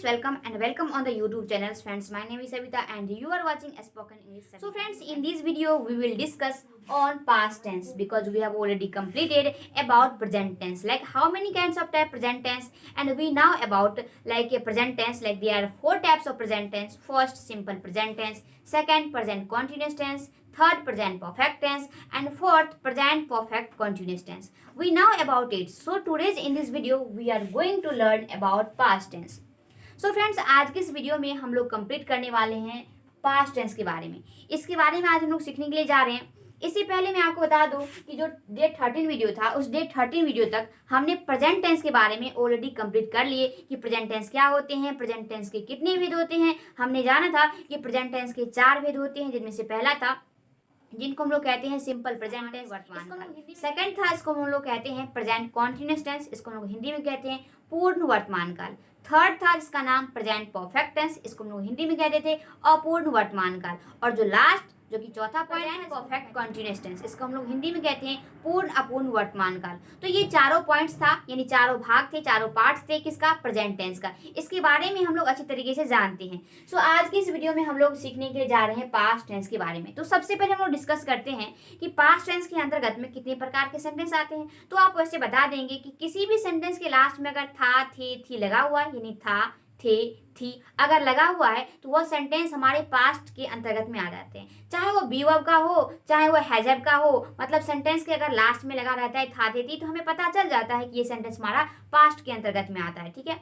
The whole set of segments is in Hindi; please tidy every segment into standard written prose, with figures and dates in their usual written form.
friends, welcome on the YouTube channel. Friends, my name is Savita and you are watching a spoken English. So friends, in this video we will discuss on past tense because we have already completed about present tense, like how many kinds of type present tense, and we know about like a present tense, like there are 4 types of present tense. First, simple present tense, second, present continuous tense, third, present perfect tense, and fourth, present perfect continuous tense. We know about it. So today's in this video we are going to learn about past tense. So friends, आज के इस वीडियो में हम लोग कंप्लीट करने वाले हैं पास्ट टेंस के बारे में। इसके बारे में आज हम लोग सीखने के लिए जा रहे हैं। इससे पहले मैं आपको बता दूं कि जो डे 13 वीडियो था, उस डे 13 वीडियो तक हमने प्रेजेंट टेंस के बारे में ऑलरेडी कंप्लीट कर लिए कि प्रेजेंट टेंस क्या होते हैं, प्रेजेंट टेंस के कितने भेद होते हैं। हमने जाना था कि प्रेजेंट टेंस के 4 भेद होते हैं, जिनमें से पहला था जिनको हम लोग कहते हैं सिंपल प्रेजेंट टेंस, वर्तमान काल। सेकंड था, इसको हम लोग कहते हैं प्रेजेंट कॉन्टिन्यूअस टेंस, इसको हम लोग हिंदी में कहते हैं पूर्ण वर्तमान काल। थर्ड था जिसका नाम प्रेजेंट परफेक्ट टेंस, इसको हम लोग हिंदी में कहते थे अपूर्ण वर्तमान काल। और जो लास्ट जो कि चौथा पॉइंट है परफेक्ट कॉन्टिन्यूअस टेंस, इसको हम लोग हिंदी में कहते हैं पूर्ण अपूर्ण वर्तमान काल। तो ये चारों पॉइंट्स था, यानी चारों भाग थे, चारों पार्ट्स थे किसका, प्रेजेंट टेंस का। इसके बारे में हम लोग अच्छी तरीके से जानते हैं। सो आज की इस वीडियो में हम लोग सीखने के लिए जा रहे हैं पास्ट टेंस के बारे में। तो सबसे पहले हम लोग डिस्कस करते हैं कि पास्ट टेंस के अंतर्गत में कितने प्रकार के सेंटेंस आते हैं। तो आप वैसे बता देंगे कि किसी भी सेंटेंस के लास्ट में अगर था, थे, थी लगा हुआ है, यानी था, थे, थी अगर लगा हुआ है तो वह सेंटेंस हमारे पास्ट के अंतर्गत में आ जाते हैं। चाहे वो बी वर्ब का हो, चाहे वो हैजब का हो, मतलब सेंटेंस के अगर लास्ट में लगा रहता है था, थे, थी, तो हमें पता चल जाता है कि ये सेंटेंस हमारा पास्ट के अंतर्गत में आता है। ठीक है,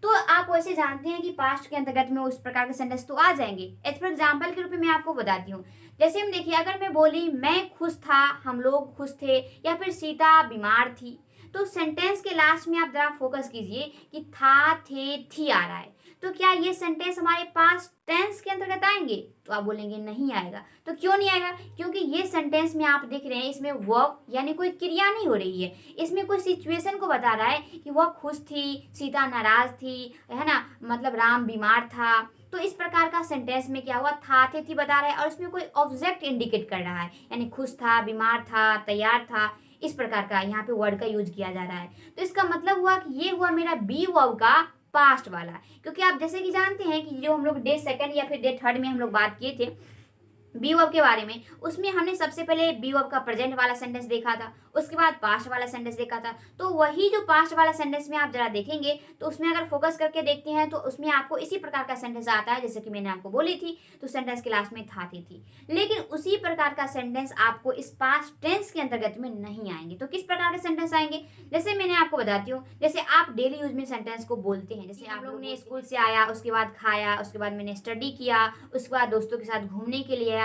तो आप वैसे जानते हैं कि पास्ट के अंतर्गत में उस प्रकार के सेंटेंस तो आ जाएंगे। एज फॉर एग्जाम्पल के रूप में मैं आपको बताती हूँ। जैसे हम देखिए, अगर मैं बोली मैं खुश था, हम लोग खुश थे, या फिर सीता बीमार थी, तो सेंटेंस के लास्ट में आप जरा फोकस कीजिए कि था, थे, थी आ रहा है, तो क्या ये सेंटेंस हमारे पास टेंस के अंतर्गत आएंगे? तो आप बोलेंगे नहीं आएगा। तो क्यों नहीं आएगा? क्योंकि ये सेंटेंस में आप देख रहे हैं, इसमें वर्ब यानी कोई क्रिया नहीं हो रही है, इसमें कोई सिचुएशन को बता रहा है कि वह खुश थी, सीता नाराज थी, है ना, मतलब राम बीमार था। तो इस प्रकार का सेंटेंस में क्या हुआ, था, थे, थी बता रहा है और उसमें कोई ऑब्जेक्ट इंडिकेट कर रहा है, यानी खुश था, बीमार था, तैयार था, इस प्रकार का यहाँ पे वर्ड का यूज किया जा रहा है। तो इसका मतलब हुआ कि ये हुआ मेरा बी वर्ब का पास्ट वाला, क्योंकि आप जैसे कि जानते हैं कि जो हम लोग डे 2 या फिर डे 3 में हम लोग बात किए थे बी वर्ब के बारे में, उसमें हमने सबसे पहले बी वर्ब का प्रेजेंट वाला सेंटेंस देखा था, उसके बाद पास्ट वाला सेंटेंस देखा था। तो वही जो पास्ट वाला सेंटेंस में आप जरा देखेंगे तो उसमें अगर फोकस करके देखते हैं तो उसमें आपको इसी प्रकार का सेंटेंस आता है, जैसे कि मैंने आपको बोली थी। तो सेंटेंस के लास्ट में था, थी। लेकिन उसी प्रकार का सेंटेंस आपको इस पास्ट टेंस के अंतर्गत में नहीं आएंगे। तो किस प्रकार के सेंटेंस आएंगे, जैसे मैंने आपको बताती हूँ। जैसे आप डेली यूज में सेंटेंस को बोलते हैं, जैसे आप लोग ने स्कूल से आया, उसके बाद खाया, उसके बाद मैंने स्टडी किया, उसके बाद दोस्तों के साथ घूमने के लिए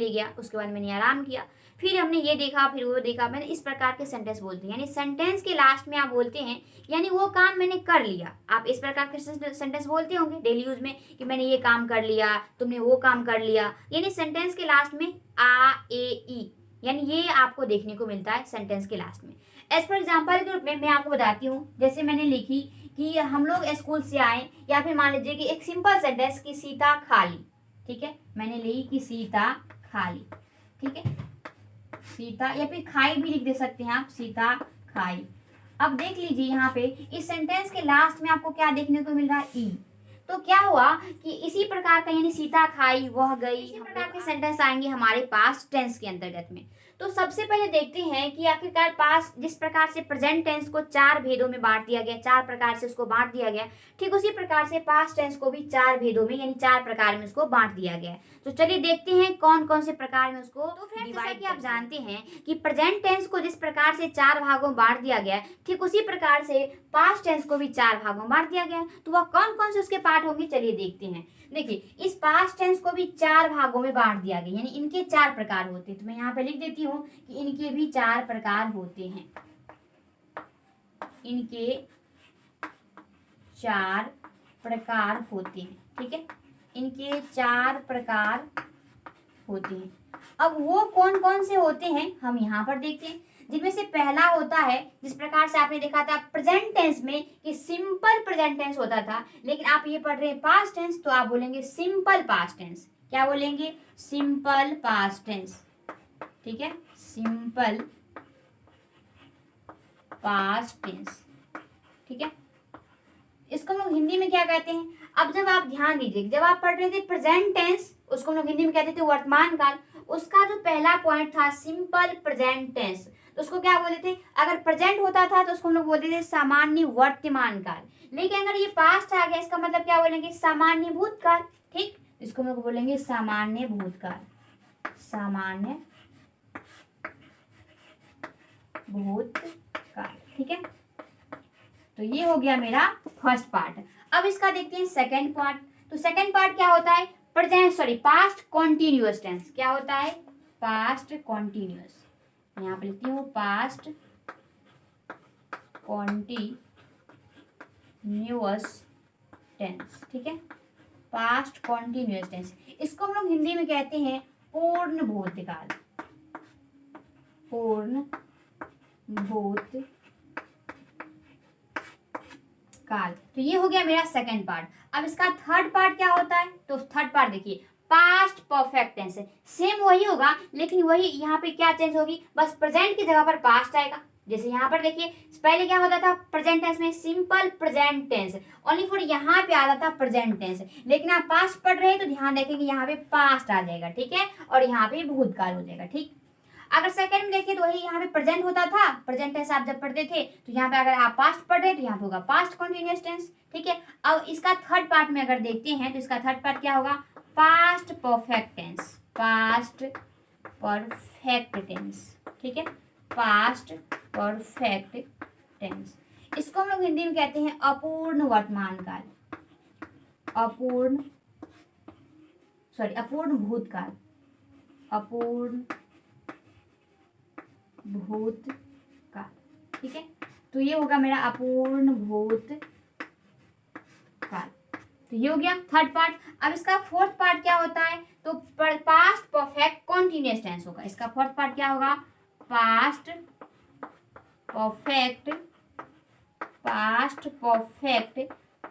गया, उसके बाद मैंने आराम किया, फिर हमने ये देखा, फिर वो देखा। मैंने इस प्रकार के सेंटेंस बोलते हैं, यानी सेंटेंस के लास्ट में आप बोलते हैं यानी वो काम मैंने कर लिया। आप इस प्रकार के सेंटेंस बोलते होंगे डेली यूज में कि मैंने ये काम कर लिया, तुमने वो काम कर लिया, यानी सेंटेंस के लास्ट में आ, ए, ई, यानी ये आपको देखने को मिलता है सेंटेंस के लास्ट में। एज फॉर एग्जाम्पल के रूप में मैं आपको बताती हूँ, जैसे मैंने लिखी कि हम लोग स्कूल से आए, या फिर मान लीजिए कि एक सिंपल सेंटेंस कि सीता खाली। ठीक है, मैंने लिखी कि सीता खाली, ठीक है, सीता, या फिर खाई भी लिख दे सकते हैं आप, सीता खाई। अब देख लीजिए यहाँ पे इस सेंटेंस के लास्ट में आपको क्या देखने को मिल रहा है, ई। तो क्या हुआ कि इसी प्रकार का, यानी सीता खाई, वह गई, इसी प्रकार के सेंटेंस आएंगे हमारे पास टेंस के अंतर्गत में। तो सबसे पहले देखते हैं कि आखिरकार पास जिस प्रकार से प्रेजेंट टेंस को 4 भेदों में बांट दिया गया, 4 प्रकार से उसको बांट दिया गया, ठीक उसी प्रकार से पास्ट टेंस को भी 4 भेदों में यानी 4 प्रकार में उसको बांट दिया गया है। तो चलिए देखते हैं कौन कौन से प्रकार में उसको। तो फ्रेंड्स, जैसा कि आप जानते हैं कि प्रेजेंट टेंस को जिस प्रकार से 4 भागों में बांट दिया गया, ठीक उसी प्रकार से पास्ट टेंस को भी 4 भागों में बांट दिया गया। तो वह कौन कौन से उसके पार्ट होंगे, चलिए देखते हैं। देखिए, इस पास्ट टेंस को भी 4 भागों में बांट दिया गया, यानी इनके 4 प्रकार होते हैं। तो मैं यहाँ पे लिख देती हूँ कि इनके भी 4 प्रकार होते हैं, इनके 4 प्रकार होते हैं। ठीक है, इनके 4 प्रकार होते हैं। अब वो कौन कौन से होते हैं हम यहाँ पर देखते हैं, जिनमें से पहला होता है, जिस प्रकार से आपने देखा था प्रेजेंट टेंस में कि सिंपल प्रेजेंट टेंस होता था, लेकिन आप ये पढ़ रहे हैं पास्ट टेंस, तो आप बोलेंगे सिंपल पास्ट टेंस। क्या बोलेंगे, सिंपल पास्ट टेंस। ठीक है, सिंपल पास्ट टेंस। ठीक है, इसको हम लोग हिंदी में क्या कहते हैं? अब जब आप ध्यान दीजिए, जब आप पढ़ रहे थे प्रेजेंट टेंस, उसको हम लोग हिंदी में कहते थे वर्तमान काल, उसका जो पहला पॉइंट था सिंपल प्रेजेंट टेंस, तो उसको क्या बोलते थे? अगर प्रेजेंट होता था तो उसको हम लोग बोलते थे सामान्य वर्तमान काल। लेकिन अगर ये पास्ट आ गया, इसका मतलब क्या बोलेंगे? सामान्य भूतकाल। ठीक, इसको हम लोग बोलेंगे सामान्य भूतकाल, सामान्य भूतकाल। ठीक है, तो ये हो गया मेरा फर्स्ट पार्ट। अब इसका देखते हैं सेकंड पार्ट। तो सेकंड पार्ट क्या होता है? Past continuous tense. क्या होता है? Past continuous. यहाँ पे लिखती हूँ पास्ट कॉन्टिन्यूअस टेंस। ठीक है, पास्ट कॉन्टिन्यूअस टेंस, इसको हम लोग हिंदी में कहते हैं पूर्ण भूतकाल, पूर्ण भूतकाल। तो ये हो गया मेरा सेकंड पार्ट। अब इसका थर्ड पार्ट क्या होता है? तो थर्ड पार्ट देखिए, पास्ट परफेक्ट टेंस है। सेम वही होगा, लेकिन वही यहाँ पे क्या चेंज होगी? बस प्रेजेंट की जगह पर पास्ट आएगा। जैसे यहाँ पर देखिए, पहले क्या होता था प्रेजेंट टेंस में? Simple present tense, only for यहाँ पे आता था प्रेजेंट टेंस। लेकिन आप पास्ट पढ़ रहे हैं तो ध्यान रखें कि यहाँ पे पास्ट आ जाएगा। ठीक है, और यहाँ पे भूतकाल हो जाएगा। ठीक, अगर सेकंड में देखिए तो वही यहाँ पे प्रेजेंट होता था, प्रेजेंट टेंस आप जब पढ़ते थे, तो यहाँ पे अगर आप पास्ट पढ़ रहे हैं तो यहाँ पे होगा पास्ट कॉन्टिन्यूअस टेंस। ठीक है, अब इसका थर्ड पार्ट में अगर देखते हैं तो इसका थर्ड पार्ट क्या होगा? Past perfect tense, past perfect tense. ठीक है, पास्ट परफेक्ट टेंस, इसको हम लोग हिंदी में कहते हैं अपूर्ण वर्तमान काल, अपूर्ण भूतकाल, अपूर्ण भूतकाल। ठीक है, तो ये होगा मेरा अपूर्ण भूतकाल। तो ये हो गया थर्ड पार्ट। अब इसका फोर्थ पार्ट क्या होता है? तो पास्ट परफेक्ट कॉन्टिन्यूअस टेंस होगा। इसका फोर्थ पार्ट क्या होगा? Past perfect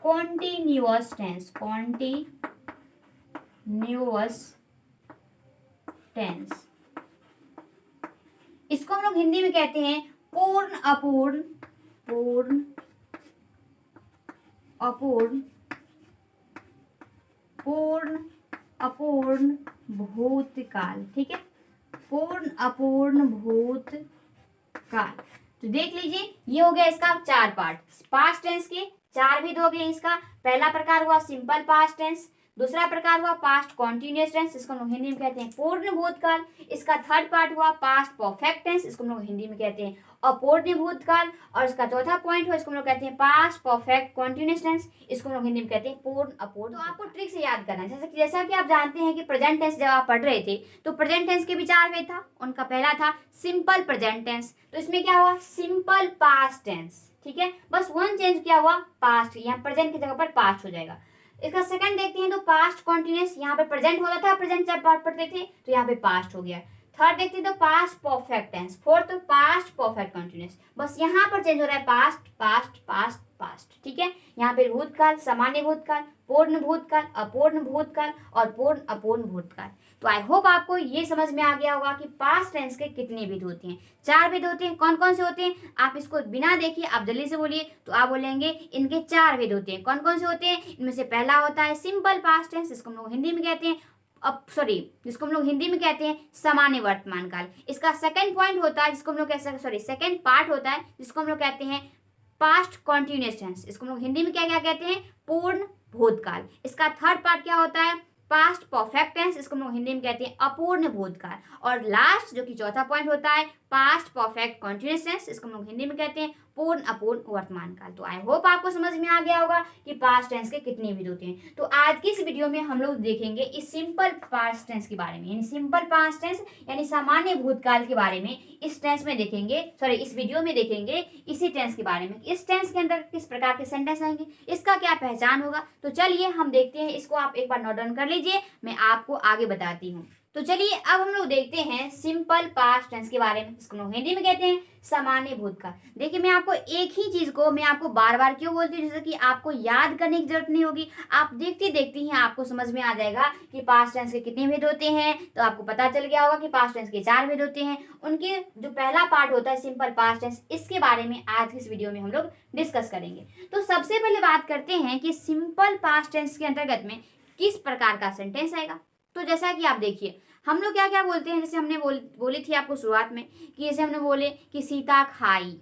continuous tense, continuous tense, इसको हम लोग हिंदी में कहते हैं पूर्ण अपूर्ण भूतकाल। ठीक है, पूर्ण अपूर्ण भूतकाल। तो देख लीजिए, ये हो गया इसका चार पार्ट। पास्ट टेंस के चार भेद हो गए। इसका पहला प्रकार हुआ सिंपल पास्ट टेंस, दूसरा प्रकार हुआ पास्ट कॉन्टिन्यूअस टेंस, इसको हम लोग हिंदी में कहते हैं पूर्ण भूतकाल। इसका थर्ड पार्ट हुआ पास्ट परफेक्ट टेंस, इसको हम लोग हिंदी में कहते हैं अपूर्ण भूतकाल। और इसका चौथा पॉइंट हुआ, इसको हम लोग कहते हैं पास्ट परफेक्ट कॉन्टिन्यूअस टेंस, इसको हम लोग हिंदी में कहते हैं पूर्ण अपूर्ण। तो आपको ट्रिक से याद करना है, जैसा कि आप जानते हैं कि प्रेजेंट टेंस जब आप पढ़ रहे थे तो प्रेजेंट टेंस के भी चार वेद था। उनका पहला था सिंपल प्रेजेंट टेंस, तो इसमें क्या हुआ? Simple past tense. ठीक है, बस वन चेंज क्या हुआ? पास्ट, यहाँ प्रेजेंट की जगह पर पास्ट हो जाएगा। इसका सेकंड देखते हैं तो पास्ट कॉन्टिन्यूअस, यहाँ पे प्रेजेंट होता था, प्रेजेंट जब बात पढ़ते थे तो यहाँ पे पास्ट हो गया। थर्ड देखते हैं तो past perfect tense, fourth past perfect continuous, बस यहाँ पर चेंज हो रहा है पास्ट पास्ट पास्ट पास्ट। ठीक है, यहाँ पे भूतकाल, सामान्य भूतकाल, पूर्ण भूतकाल, अपूर्ण भूतकाल और पूर्ण अपूर्ण भूतकाल। तो आई होप आपको ये समझ में आ गया होगा कि पास्ट टेंस के कितने विध होते हैं। चार विध होते हैं। कौन कौन से होते हैं? आप इसको बिना देखिए, आप जल्दी से बोलिए तो आप बोलेंगे इनके चार विध होते हैं। कौन कौन से होते हैं? इनमें से पहला होता है सिंपल पास्ट टेंस, इसको हम लोग हिंदी में कहते हैं जिसको हम लोग हिंदी में कहते हैं सामान्य वर्तमान काल। इसका सेकंड पॉइंट होता है जिसको हम लोग सेकंड पार्ट होता है जिसको हम लोग कहते हैं पास्ट कॉन्टिन्यूअस टेंस, इसको हम लोग हिंदी में क्या क्या कहते हैं? पूर्ण भूतकाल। इसका थर्ड पार्ट क्या होता है? पास्ट परफेक्ट टेंस, इसको हम लोग हिंदी में कहते हैं अपूर्ण भूतकाल। और लास्ट जो कि चौथा पॉइंट होता है पास्ट परफेक्ट कॉन्टिन्यूअस टेंस, इसको हम लोग हिंदी में कहते हैं पूर्ण अपूर्ण वर्तमान काल। तो आई होप आपको समझ में आ गया होगा कि पास्ट टेंस के कितने विध होते हैं। तो आज की इस वीडियो में हम लोग देखेंगे इस सिंपल पास्ट टेंस के बारे में, यानी सिंपल पास्ट टेंस यानी सामान्य भूतकाल के बारे में इस टेंस में देखेंगे, इस वीडियो में देखेंगे इसी टेंस के बारे में। इस टेंस के अंदर किस प्रकार के सेंटेंस आएंगे, इसका क्या पहचान होगा। तो चलिए हम देखते हैं, इसको आप एक बार नोट डाउन कर लीजिए, मैं आपको आगे बताती हूँ। तो चलिए अब हम लोग देखते हैं सिंपल पास्ट टेंस के बारे में, इसको हिंदी में कहते हैं सामान्य भूतकाल। देखिए मैं आपको एक ही चीज को मैं आपको बार बार क्यों बोलती हूँ, जैसे कि आपको याद करने की जरूरत नहीं होगी, आप देखते देखते ही आपको समझ में आ जाएगा कि पास्ट टेंस के कितने भेद होते हैं। तो आपको पता चल गया होगा कि पास्ट टेंस के 4 भेद होते हैं। उनके जो पहला पार्ट होता है सिंपल पास्ट टेंस, इसके बारे में आज की इस वीडियो में हम लोग डिस्कस करेंगे। तो सबसे पहले बात करते हैं कि सिंपल पास्ट टेंस के अंतर्गत में किस प्रकार का सेंटेंस आएगा। तो जैसा कि आप देखिए हम लोग क्या क्या बोलते हैं, जैसे हमने बोली थी आपको शुरुआत में कि जैसे हमने बोले कि सीता खाई,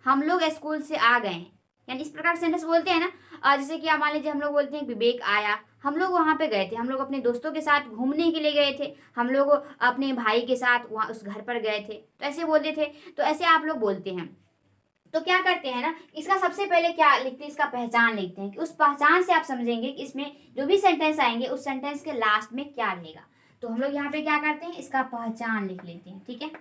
हम लोग स्कूल से आ गए, यानी इस प्रकार सेंटेंस बोलते हैं ना। जैसे कि आप मान लीजिए हम लोग बोलते हैं विवेक आया, हम लोग वहाँ पे गए थे, हम लोग अपने दोस्तों के साथ घूमने के लिए गए थे, हम लोग अपने भाई के साथ वहाँ उस घर पर गए थे, तो ऐसे बोलते थे। तो ऐसे आप लोग बोलते हैं। तो क्या करते हैं ना, इसका सबसे पहले क्या लिखते हैं, इसका पहचान लिखते हैं कि उस पहचान से आप समझेंगे कि इसमें जो भी सेंटेंस आएंगे उस सेंटेंस के लास्ट में क्या रहेगा। तो हम लोग यहाँ पे क्या करते हैं, इसका पहचान लिख लेते हैं। ठीक है,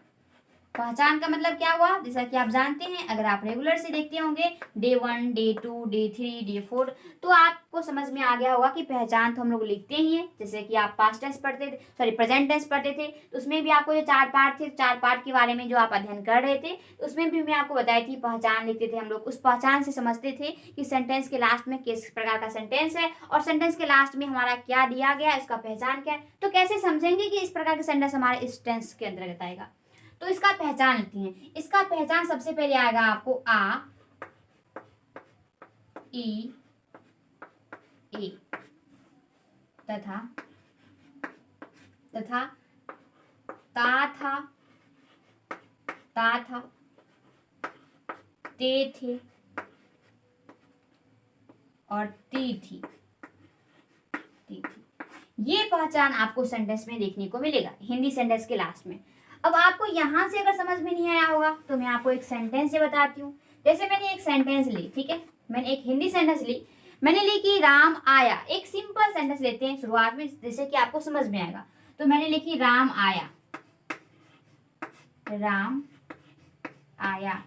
पहचान का मतलब क्या हुआ, जैसा कि आप जानते हैं अगर आप रेगुलर से देखते होंगे डे 1, डे 2, डे 3, डे 4, तो आपको समझ में आ गया होगा कि पहचान तो हम लोग लिखते ही हैं। जैसे कि आप पास्ट टेंस पढ़ते थे, सॉरी प्रेजेंट टेंस पढ़ते थे, तो उसमें भी आपको जो 4 पार्ट थे, 4 पार्ट के बारे में जो आप अध्ययन कर रहे थे, उसमें भी मैं आपको बताई थी पहचान लिखते थे हम लोग। उस पहचान से समझते थे कि सेंटेंस के लास्ट में किस प्रकार का सेंटेंस है और सेंटेंस के लास्ट में हमारा क्या दिया गया, इसका पहचान क्या है। तो कैसे समझेंगे कि इस प्रकार का सेंटेंस हमारे इस टेंस के अंतर्गत आएगा। तो इसका पहचान लिखते हैं। इसका पहचान सबसे पहले आएगा आपको आ, ई, ए, तथा तथा ता था, ता था, ते थे और ती थी, ती थी। ये पहचान आपको सेंटेंस में देखने को मिलेगा, हिंदी सेंटेंस के लास्ट में। अब आपको यहां से अगर समझ में नहीं आया होगा तो मैं आपको एक सेंटेंस से बताती हूँ। जैसे मैंने एक सेंटेंस ली, ठीक है, मैंने एक हिंदी सेंटेंस ली, मैंने ली कि राम आया। एक सिंपल सेंटेंस लेते हैं शुरुआत में जैसे कि आपको समझ में आएगा। तो मैंने लिखी राम आया, राम आया।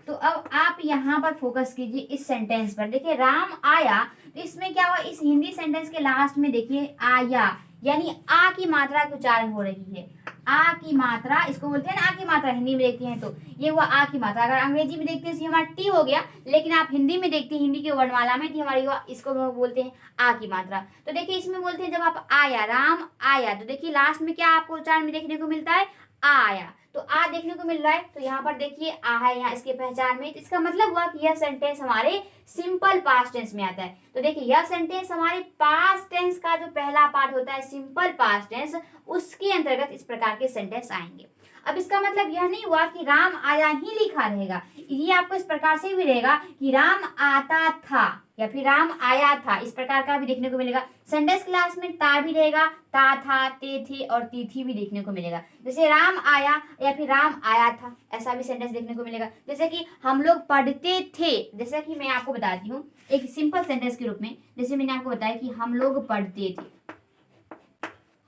तो अब आप यहाँ पर फोकस कीजिए इस सेंटेंस पर। देखिए राम आया, तो इसमें क्या हुआ, इस हिंदी सेंटेंस के लास्ट में देखिए आया, यानी आ की मात्रा की उच्चारण हो रही है। आ की मात्रा, इसको बोलते हैं ना आ की मात्रा, हिंदी में देखते हैं तो ये हुआ आ की मात्रा। अगर अंग्रेजी में देखते हैं तो हमारा टी हो गया, लेकिन आप हिंदी में देखते हैं, हिंदी की वर्णमाला में थी हमारी, इसको बोलते हैं आ की मात्रा। तो देखिए इसमें बोलते हैं जब आप आया, राम आया, तो देखिए लास्ट में क्या आपको उच्चारण में देखने को मिलता है, आ आया। तो आ देखने को मिल रहा है, तो यहाँ पर देखिए आ है यहाँ इसके पहचान में। तो इसका मतलब हुआ कि यह सेंटेंस हमारे सिंपल पास्ट टेंस में आता है। तो देखिए यह सेंटेंस हमारे पास्ट टेंस का जो पहला पार्ट होता है सिंपल पास्ट टेंस, उसके अंतर्गत इस प्रकार के सेंटेंस आएंगे। अब इसका मतलब यह नहीं हुआ कि राम आया ही लिखा रहेगा, ये आपको इस प्रकार से भी रहेगा कि राम आता था या फिर राम आया था, इस प्रकार का भी देखने को मिलेगा। सेंटेंस क्लास में ता भी रहेगा, ता था, ते थे और ती थी भी देखने को मिलेगा। जैसे राम आया या फिर राम आया था, ऐसा भी सेंटेंस देखने को मिलेगा। जैसे कि हम लोग पढ़ते थे, जैसे कि मैं आपको बताती हूँ एक सिंपल सेंटेंस के रूप में, जैसे मैंने आपको बताया कि हम लोग पढ़ते थे,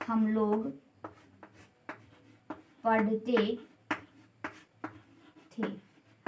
हम लोग पढ़ते थे।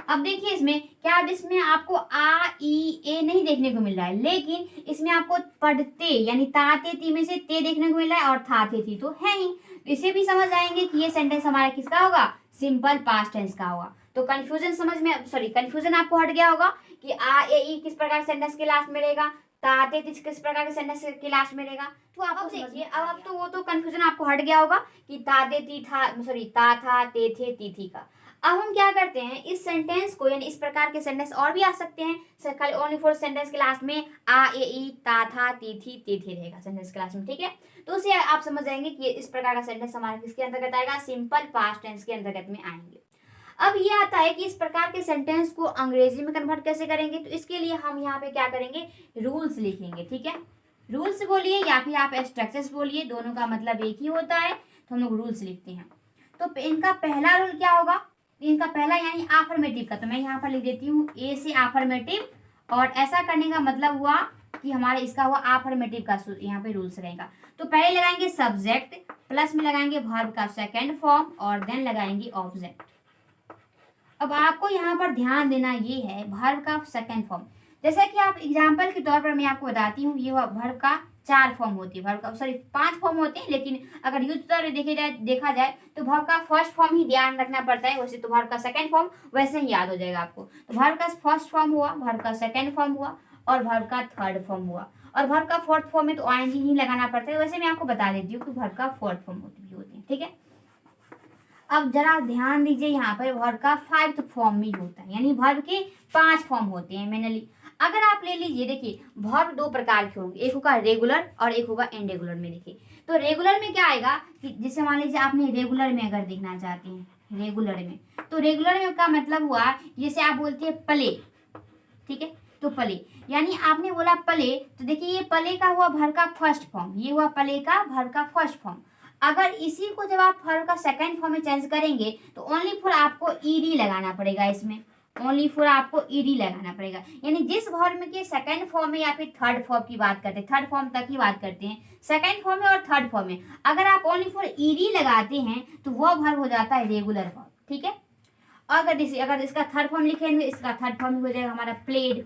अब देखिए इसमें क्या, अब इसमें आपको आ ई ए नहीं देखने को मिल रहा है, लेकिन इसमें आपको पढ़ते यानी ता ते ती में से ते देखने को मिल रहा है और था थे थी तो है ही। इसे भी समझ आएंगे कि ये सेंटेंस हमारा किसका होगा, सिंपल पास्ट टेंस का होगा। तो कंफ्यूजन समझ में, सॉरी कंफ्यूजन आपको हट गया होगा कि आ ए ई किस प्रकार सेंटेंस के लास्ट में रहेगा, ता ते ती किस प्रकार के सेंटेंस के लास्ट में रहेगा। तो आप देखिए अब तो वो तो कंफ्यूजन आपको हट गया होगा कि ता ते ती था, सॉरी ता था ते थे ती थी का। अब हम क्या करते हैं, इस सेंटेंस को यानी इस प्रकार के सेंटेंस और भी आ सकते हैं खाली ओनली फॉर सेंटेंस के लास्ट में आ ए ई ता था ती थी ते थे रहेगा सेंटेंस के लास्ट में, ठीक है। तो उसे आप समझ जाएंगे कि इस प्रकार का सेंटेंस हमारा किसके अंतर्गत आएगा, सिंपल पास्ट टेंस के अंतर्गत में आएंगे। अब ये आता है कि इस प्रकार के सेंटेंस को अंग्रेजी में कन्वर्ट कैसे करेंगे। तो इसके लिए हम यहाँ पे क्या करेंगे, रूल्स लिखेंगे, ठीक है। रूल्स बोलिए या फिर आप स्ट्रक्चर्स बोलिए, दोनों का मतलब एक ही होता है, तो हम लोग रूल्स लिखते हैं। तो इनका पहला रूल क्या होगा, इनका पहला यानी आफर्मेटिव का, तो मैं यहाँ पर लिख देती हूँ ए से आफर्मेटिव, और ऐसा करने का मतलब हुआ कि हमारे इसका हुआ आफर्मेटिव का यहाँ पे रूल्स रहेगा। तो पहले लगाएंगे सब्जेक्ट, प्लस में लगाएंगे वर्ब का सेकंड फॉर्म और देन लगाएंगे ऑब्जेक्ट। अब आपको यहाँ पर ध्यान देना ये है वर्ब का सेकंड फॉर्म, जैसा कि आप एग्जाम्पल के तौर पर मैं आपको बताती हूँ, ये हुआ वर्ब का 4 फॉर्म होती है वर्ब का, सॉरी 5 फॉर्म होते हैं, लेकिन अगर यूज में देखा जाए तो वर्ब का फर्स्ट फॉर्म ही ध्यान रखना पड़ता है। वैसे तो वर्ब का सेकंड फॉर्म वैसे ही याद हो जाएगा आपको। तो वर्ब का फर्स्ट फॉर्म हुआ, वर्ब का सेकंड फॉर्म हुआ और वर्ब का थर्ड फॉर्म हुआ। और वर्ब का फोर्थ फॉर्म में तो ing ही लगाना पड़ता है। वैसे मैं आपको बता देती हूँ कि वर्ब का फोर्थ फॉर्म होती है, ठीक है। अब जरा ध्यान दीजिए, यहाँ पर वर्ब का 5th फॉर्म भी होता है, यानी वर्ब के 5 फॉर्म होते हैं मेनली। अगर आप ले लीजिए, देखिए वर्ब 2 प्रकार के होंगे, एक होगा रेगुलर और एक होगा इनरेगुलर में। देखिए तो रेगुलर में क्या आएगा कि जैसे मान लीजिए आपने रेगुलर में अगर देखना चाहते हैं, रेगुलर में, तो रेगुलर में का मतलब हुआ जैसे आप बोलते हैं प्ले, ठीक है, तो प्ले यानी आपने बोला प्ले, तो देखिए ये प्ले का हुआ वर्ब का फर्स्ट फॉर्म, ये हुआ प्ले का वर्ब का फर्स्ट फॉर्म। अगर इसी को जब आप वर्ब का सेकंड फॉर्म में चेंज करेंगे तो ओनली फॉर आपको ईडी लगाना पड़ेगा, इसमें ओनली फॉर आपको ईडी लगाना पड़ेगा। यानी जिस वर्ब के सेकंड फॉर्म में या फिर थर्ड फॉर्म की बात करते हैं, थर्ड फॉर्म तक ही बात करते हैं, सेकंड फॉर्म में और थर्ड फॉर्म में अगर आप ओनली फॉर ईडी लगाते हैं तो वह वर्ब हो जाता है रेगुलर वर्ब, ठीक है। अगर इसका थर्ड फॉर्म लिखेंगे, इसका थर्ड फॉर्म हो जाएगा हमारा प्लेड,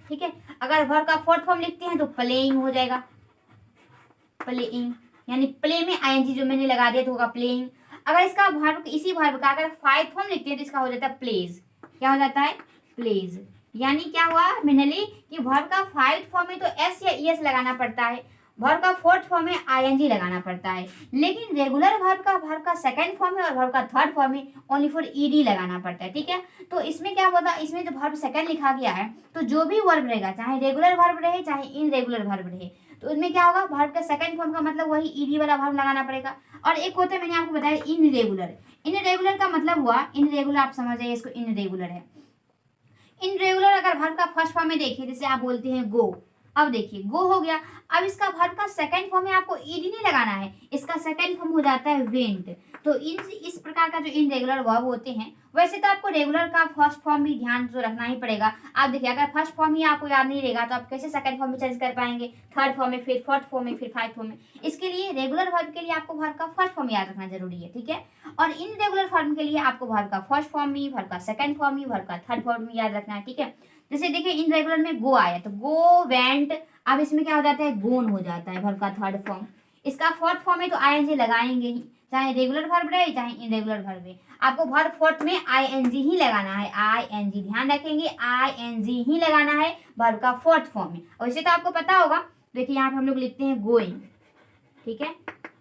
ठीक है। अगर वर्ब का फोर्थ फॉर्म लिखते हैं तो प्लेइंग हो जाएगा, प्लेइंग, यानी प्ले में आईएनजी जो मैंने लगा दिया तो होगा प्लेइंग। अगर इसका वर्ब, इसी वर्ब का अगर 5th फॉर्म लिखते हैं तो इसका हो जाता है प्लेज। क्या हो जाता है? प्लेज। यानी क्या हुआ मेनली कि वर्ब का 5th फॉर्म में तो एस या ईएस लगाना पड़ता है, वर्ब का 4th फॉर्म में आईएनजी लगाना पड़ता है, लेकिन रेगुलर वर्ब का सेकंड फॉर्म में और वर्ब का थर्ड फॉर्म में ओनली फॉर ईडी लगाना पड़ता है, ठीक है। तो इसमें क्या होता है, इसमें जो वर्ब सेकंड लिखा गया है तो जो भी वर्ब रहेगा, चाहे रेगुलर वर्ब रहे चाहे इनरेगुलर वर्ब रहे, तो उसमें क्या होगा, वर्ब का सेकंड फॉर्म का मतलब वही ईडी वाला वर्ब लगाना पड़ेगा। और एक होता है, मैंने आपको बताया इनरेगुलर। इनरेगुलर का मतलब हुआ, इनरेगुलर आप समझ जाइए इसको, इनरेगुलर है। इनरेगुलर अगर वर्ब का फर्स्ट फॉर्म में देखिए, जैसे आप बोलते हैं गो, अब देखिए गो हो गया, अब इसका वर्ब का सेकंड फॉर्म में आपको ईडी नहीं लगाना है, इसका सेकंड फॉर्म हो जाता है वेंट। तो इस प्रकार का जो इनरेगुलर वर्ब होते हैं, वैसे तो आपको रेगुलर का फर्स्ट फॉर्म भी ध्यान तो रखना ही पड़ेगा। आप देखिए अगर फर्स्ट फॉर्म ही आपको याद नहीं रहेगा तो आप कैसे सेकंड फॉर्म में चेंज कर पाएंगे, थर्ड फॉर्म में, फिर फोर्थ फॉर्म में, फिर 5th फॉर्म में। इसके लिए रेगुलर वर्ब के लिए आपको वर्ब का फर्स्ट फॉर्म याद रखना जरूरी है, ठीक है। और इनरेगुलर फॉर्म के लिए आपको वर्ब का फर्स्ट फॉर्म भी, वर्ब का सेकंड फॉर्म भी, वर्ब का थर्ड फॉर्म भी याद रखना है, ठीक है। जैसे देखिए इनरेगुलर में गो आया तो गो वेंट, अब इसमें क्या हो जाता है, गोन हो जाता है वर्ब का थर्ड फॉर्म। इसका फोर्थ फॉर्म में तो आईएनजी लगाएंगे ही, चाहे रेगुलर वर्ब रहे चाहे इनरेगुलर वर्ब रहे, आपको वर्ब फोर्थ में आईएनजी ही लगाना है, आईएनजी, ध्यान रखेंगे आईएनजी ही लगाना है वर्ब का फोर्थ फॉर्म में। वैसे तो आपको पता होगा, देखिए यहाँ पे हम लोग लिखते हैं गोइंग, ठीक है,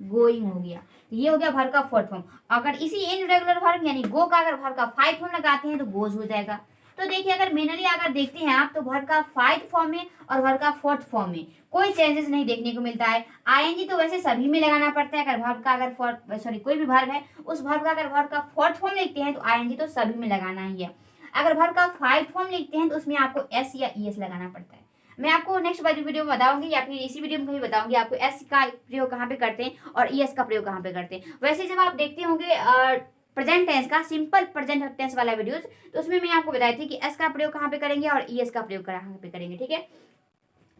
गोइंग हो गया, ये हो गया वर्ब का फोर्थ फॉर्म। अगर इसी इनरेगुलर वर्ब यानी गो का अगर वर्ब का 5th फॉर्म लगाते हैं तो गोज हो जाएगा। तो देखिए अगर मेनली अगर देखते हैं आप तो वर्ब का 5th फॉर्म में और वर्ब का 4th फॉर्म में कोई चेंजेस नहीं देखने को मिलता है। आईएनजी तो वैसे सभी में लगाना पड़ता है, अगर वर्ब का अगर कोई भी वर्ब है उस वर्ब का अगर वर्ब का 4th फॉर्म लिखते हैं तो आईएनजी तो सभी में लगाना ही है। अगर वर्ब का 5th फॉर्म लिखते हैं तो उसमें आपको एस या ईएस लगाना पड़ता है। मैं आपको नेक्स्ट वाली वीडियो में बताऊंगी या फिर इसी वीडियो में कहीं बताऊंगी आपको एस का प्रयोग कहाँ पे करते हैं और ईएस का प्रयोग कहाँ पे करते हैं। वैसे जब आप देखते होंगे प्रेजेंट टेंस का, सिंपल प्रेजेंट टेंस वाला वीडियोस, तो उसमें मैं आपको बताई थी कि एस का प्रयोग कहाँ पे करेंगे और ईएस का प्रयोग कहाँ पे करेंगे, ठीक है।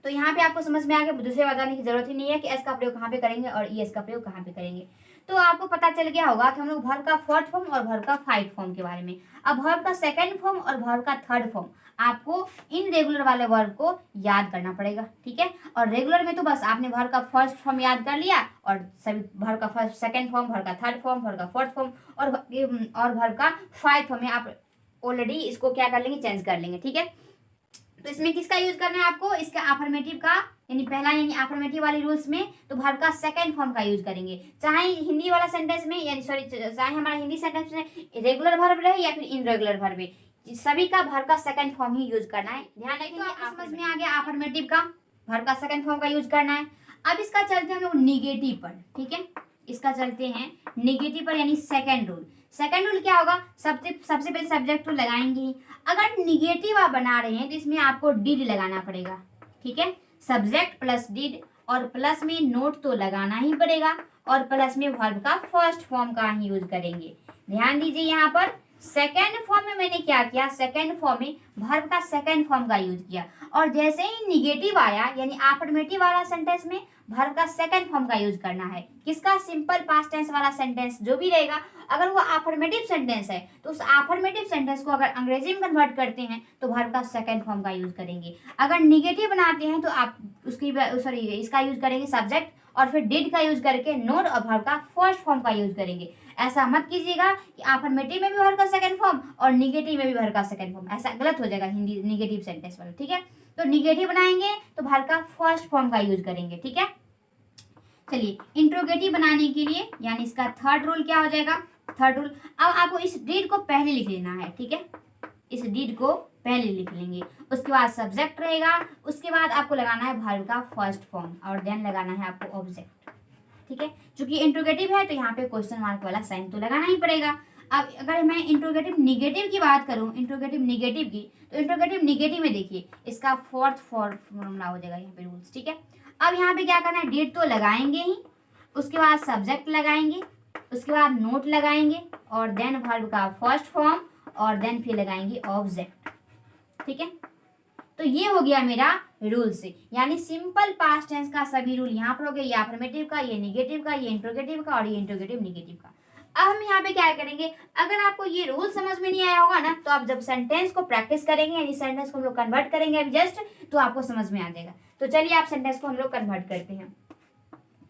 तो यहाँ पे आपको समझ में आ गया, दूसरे बताने की जरूरत ही नहीं है कि एस का प्रयोग कहाँ पे करेंगे और ईएस का प्रयोग कहाँ पे करेंगे। तो आपको पता चल गया होगा कि हम लोग वर्ब का 4th फॉर्म और वर्ब का 5th फॉर्म के बारे में। अब वर्ब का सेकंड फॉर्म और वर्ब का थर्ड फॉर्म आपको इन रेगुलर वाले वर्ब को याद करना पड़ेगा, ठीक है। और रेगुलर में तो बस आपने वर्ब का फर्स्ट फॉर्म याद कर लिया और सभी वर्ब का फर्स्ट सेकंड फॉर्म, वर्ब का थर्ड फॉर्म, वर्ब का फोर्थ फॉर्म और वर्ब का 5th फॉर्म में आप ऑलरेडी इसको क्या कर लेंगे, चेंज कर लेंगे, ठीक है। तो इसमें किसका यूज करना है आपको, इसका अफर्मेटिव का, यानी पहला यानी अफर्मेटिव वाले रूल्स में तो वर्ब का सेकंड फॉर्म का यूज करेंगे, चाहे हिंदी वाला सेंटेंस में, यानी सॉरी चाहे हमारा हिंदी सेंटेंस में रेगुलर वर्ब रहे या फिर इनरेगुलर वर्ब, सभी का वर्ब का सेकंड फॉर्म ही यूज करना है। ध्यान रखिए, आपको समझ में आ गया अफर्मेटिव का वर्ब का सेकंड फॉर्म का यूज करना है। अब इसका चलते हैं हम लोग निगेटिव पर, ठीक है, इसका चलते हैं निगेटिव पर, यानी सेकंड रूल। सेकंड रूल क्या होगा, सबसे पहले सब्जेक्ट रूल लगाएंगे। अगर निगेटिव आप बना रहे हैं तो इसमें आपको डिड लगाना पड़ेगा, ठीक है, सब्जेक्ट प्लस डिड, और प्लस में नोट तो लगाना ही पड़ेगा, और प्लस में वर्ब का फर्स्ट फॉर्म का ही यूज करेंगे। ध्यान दीजिए यहाँ पर सेकेंड फॉर्म में मैंने क्या किया, सेकेंड फॉर्म में वर्ब का सेकेंड फॉर्म का यूज किया, और जैसे ही निगेटिव आया यानी अफर्मेटिव वाला सेंटेंस में वर्ब का सेकेंड फॉर्म का यूज करना है। किसका, सिंपल पास्ट टेंस वाला सेंटेंस जो भी रहेगा, अगर वो अफर्मेटिव सेंटेंस है तो उस अफर्मेटिव सेंटेंस को अगर अंग्रेजी में कन्वर्ट करते हैं तो वर्ब का सेकेंड फॉर्म का यूज करेंगे। अगर निगेटिव बनाते हैं तो आप उसकी सॉरी इसका यूज करेंगे सब्जेक्ट, और फिर डिड का यूज करके नोट और वर्ब का फर्स्ट फॉर्म का यूज करेंगे। ऐसा मत कीजिएगा कि अफर्मेटिव में भी वर्ब का सेकंड फॉर्म और निगेटिव में भी वर्ब का सेकंड फॉर्म, ऐसा गलत हो जाएगा हिंदी निगेटिव सेंटेंस वाला, ठीक है। तो निगेटिव बनाएंगे तो वर्ब का फर्स्ट फॉर्म का यूज करेंगे, ठीक है। चलिए इंट्रोगेटिव बनाने के लिए यानी इसका थर्ड रूल क्या हो जाएगा, थर्ड रूल, अब आपको इस डिड को पहले लिख लेना है, ठीक है। इस डिड को पहले लिख लेंगे, उसके बाद सब्जेक्ट रहेगा, उसके बाद आपको लगाना है वर्ब का फर्स्ट फॉर्म और देन लगाना है आपको ऑब्जेक्ट, ठीक है। चूंकि इंट्रोगेटिव है तो यहाँ पे क्वेश्चन मार्क वाला साइन तो लगाना ही पड़ेगा। अब अगर मैं इंट्रोगेटिव निगेटिव की बात करूँ, इंट्रोगेटिव निगेटिव की, तो इंट्रोगेटिव निगेटिव में देखिए इसका फोर्थ फॉर्मूला हो जाएगा यहाँ पे रूल्स, ठीक है। अब यहाँ पे क्या करना है, डिड तो लगाएंगे ही, उसके बाद सब्जेक्ट लगाएंगे, उसके बाद नोट लगाएंगे और देन वर्ब का फर्स्ट फॉर्म और देन फिर लगाएंगे ऑब्जेक्ट, ठीक है। तो ये हो गया मेरा रूल से, यानी सिंपल पास्ट टेंस का सभी रूल यहाँ पर हो गया, ये अफर्मेटिव का, ये निगेटिव का, ये इंट्रोगेटिव का और ये इंट्रोगेटिव निगेटिव का। अब हम यहाँ पे क्या करेंगे, अगर आपको ये रूल समझ में नहीं आया होगा ना, तो आप जब सेंटेंस को प्रैक्टिस करेंगे यानी सेंटेंस को हम लोग कन्वर्ट करेंगे अभी जस्ट, तो आपको समझ में आ जाएगा। तो चलिए आप सेंटेंस को हम लोग कन्वर्ट करते हैं।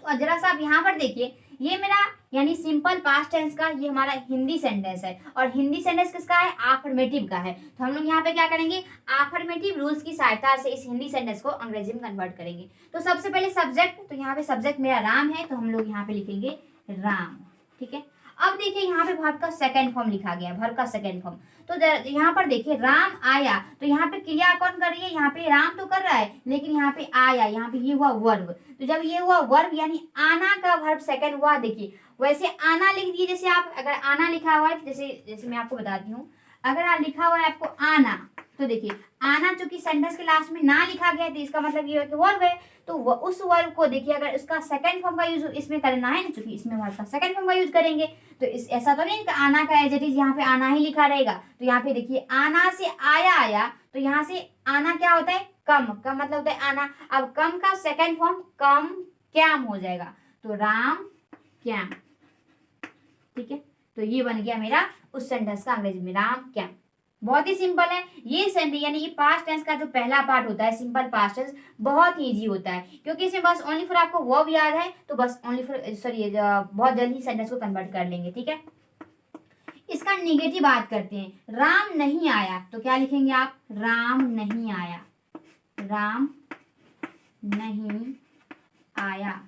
तो जरा सा आप यहाँ पर देखिए, ये मेरा यानी सिंपल पास्ट टेंस का ये हमारा हिंदी सेंटेंस है, और हिंदी सेंटेंस किसका है, अफर्मेटिव का है। तो हम लोग यहाँ पे क्या करेंगे, अफर्मेटिव रूल्स की सहायता से इस हिंदी सेंटेंस को अंग्रेजी में कन्वर्ट करेंगे। तो सबसे पहले सब्जेक्ट, तो यहाँ पे सब्जेक्ट मेरा राम है, तो हम लोग यहाँ पे लिखेंगे राम, ठीक है। अब देखिए यहाँ पे वर्ब का सेकंड फॉर्म लिखा गया, वर्ब का सेकंड फॉर्म। तो यहाँ पर देखिए राम आया, तो यहाँ पे क्रिया कौन कर रही है, यहाँ पे राम तो कर रहा है, लेकिन यहाँ पे आया, यहाँ पे ये हुआ वर्ब। तो जब ये हुआ वर्ब यानी आना का वर्ब सेकंड हुआ, देखिए वैसे आना लिख दिए, जैसे आप अगर आना लिखा हुआ है, जैसे मैं आपको बताती हूँ, अगर आप लिखा हुआ है आपको आना, तो देखिए आना चूंकि सेंटेंस के लास्ट में ना लिखा गया, तो इसका मतलब ये है कि वर्ब है, तो उस वर्ब को देखिए अगर इसका सेकंड फॉर्म का यूज इसमें करना है ना, चूंकि इसमें वर्ब का सेकंड फॉर्म का यूज करेंगे, तो इस ऐसा तो नहीं कि आना का एज इट इज यहाँ पे आना ही लिखा रहेगा। तो यहाँ पे देखिए आना से आया आया, तो यहाँ से आना क्या होता है, कम, कम मतलब होता है आना। अब कम का सेकंड फॉर्म कम कैम हो जाएगा, तो राम कैम, ठीक है। तो ये बन गया मेरा उस सेंटेंस का अंग्रेजी में राम कैम। बहुत ही सिंपल है ये सेंटेंस, यानी ये पास्ट टेंस का जो पहला पार्ट होता है सिंपल पास्ट टेंस, बहुत ही इजी होता है, क्योंकि इसमें बस ओनली फॉर आपको वर्ब याद है, तो बस ओनली फॉर सॉरी बहुत जल्दी सेंटेंस को कन्वर्ट कर लेंगे, ठीक है। इसका निगेटिव बात करते हैं, राम नहीं आया, तो क्या लिखेंगे आप, राम नहीं आया, राम नहीं आया,